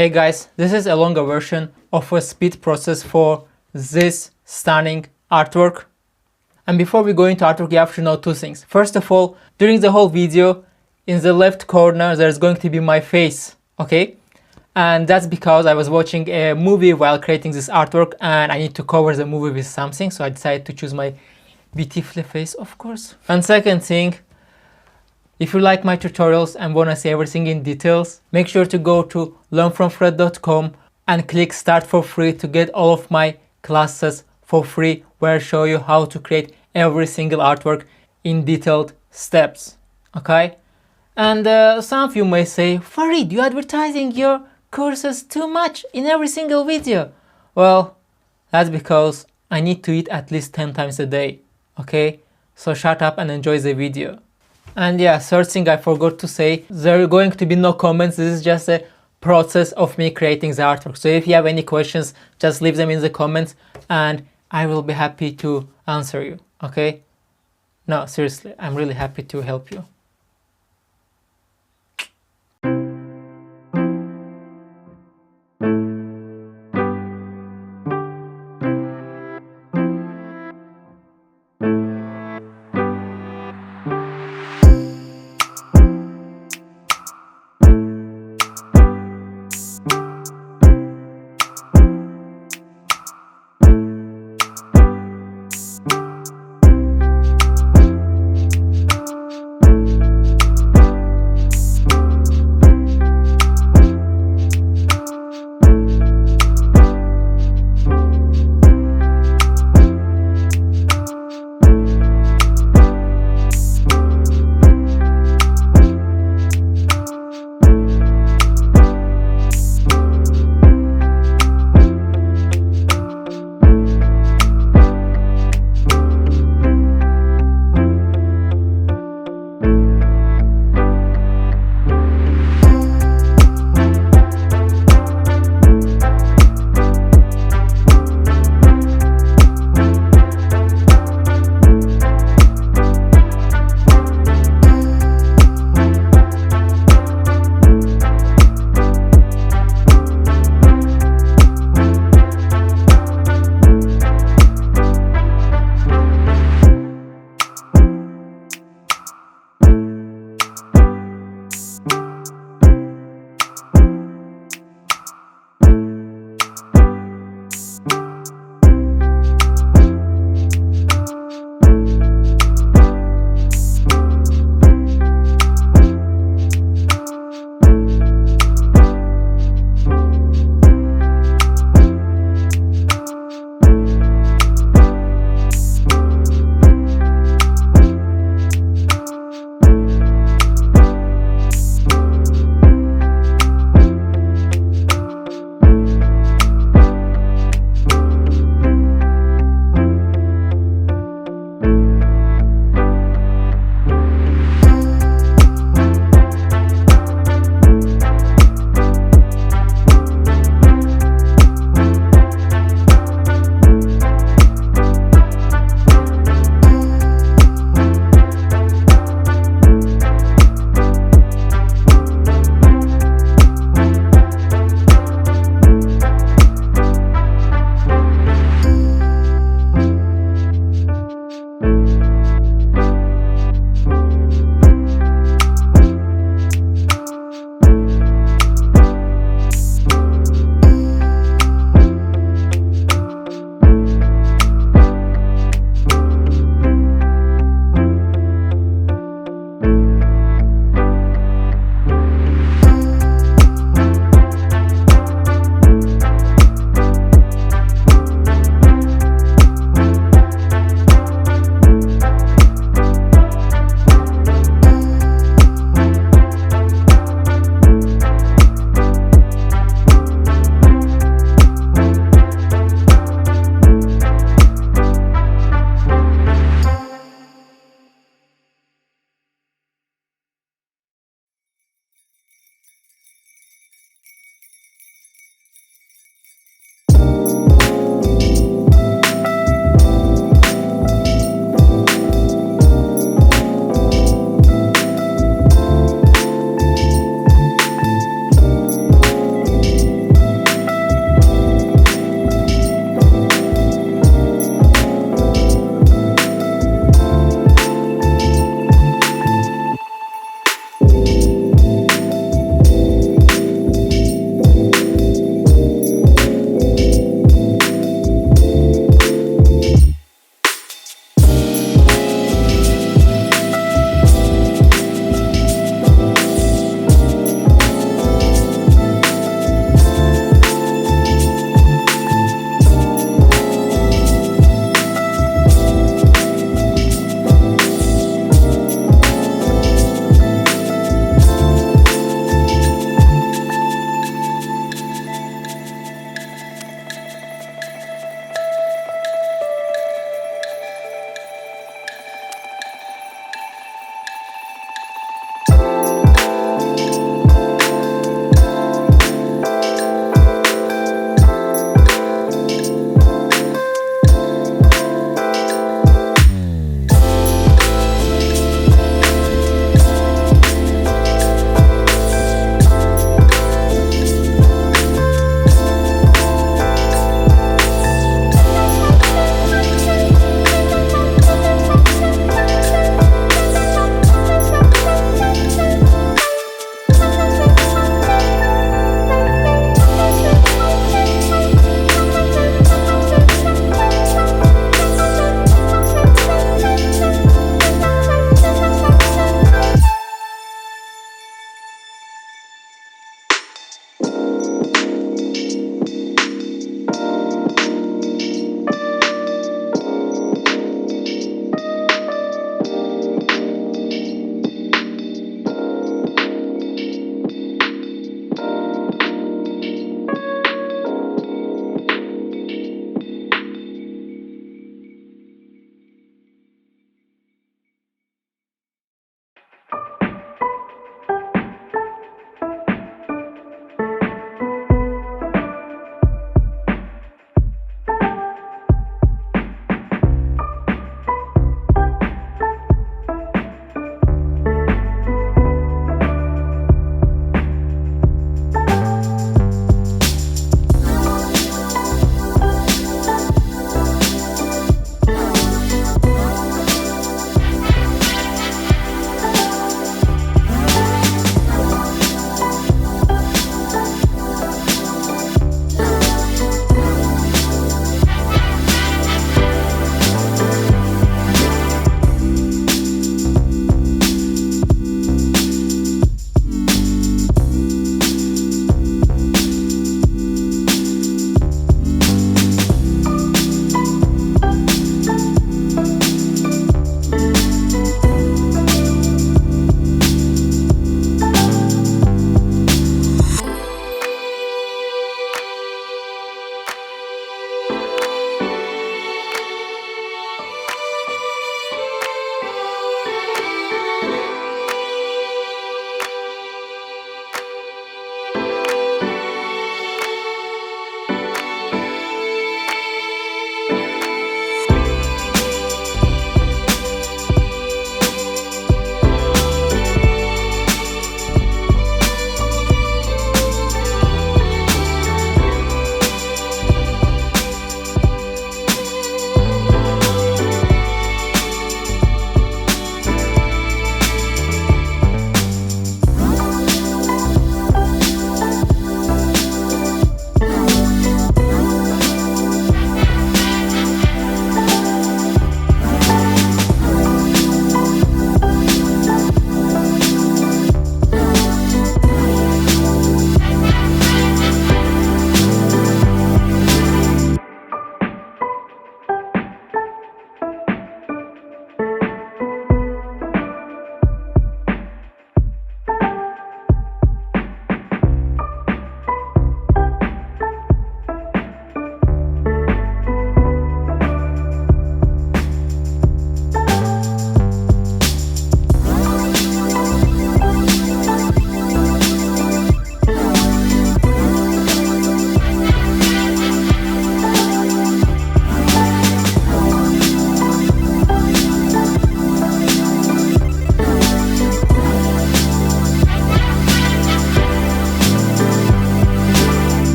Hey guys, this is a longer version of a speed process for this stunning artwork. And before we go into artwork, you have to know two things. First of all, during the whole video, in the left corner, there's going to be my face, okay? And that's because I was watching a movie while creating this artwork and I need to cover the movie with something, so I decided to choose my beautiful face, of course. And second thing, if you like my tutorials and want to see everything in details, make sure to go to learnfromfred.com and click start for free to get all of my classes for free, where I show you how to create every single artwork in detailed steps. Okay? And some of you may say, Farid, you're advertising your courses too much in every single video. Well, that's because I need to eat at least 10 times a day. Okay? So shut up and enjoy the video. And yeah, third thing I forgot to say, there are going to be no comments. This is just a process of me creating the artwork. So if you have any questions, just leave them in the comments and I will be happy to answer you. Okay? No, seriously, I'm really happy to help you.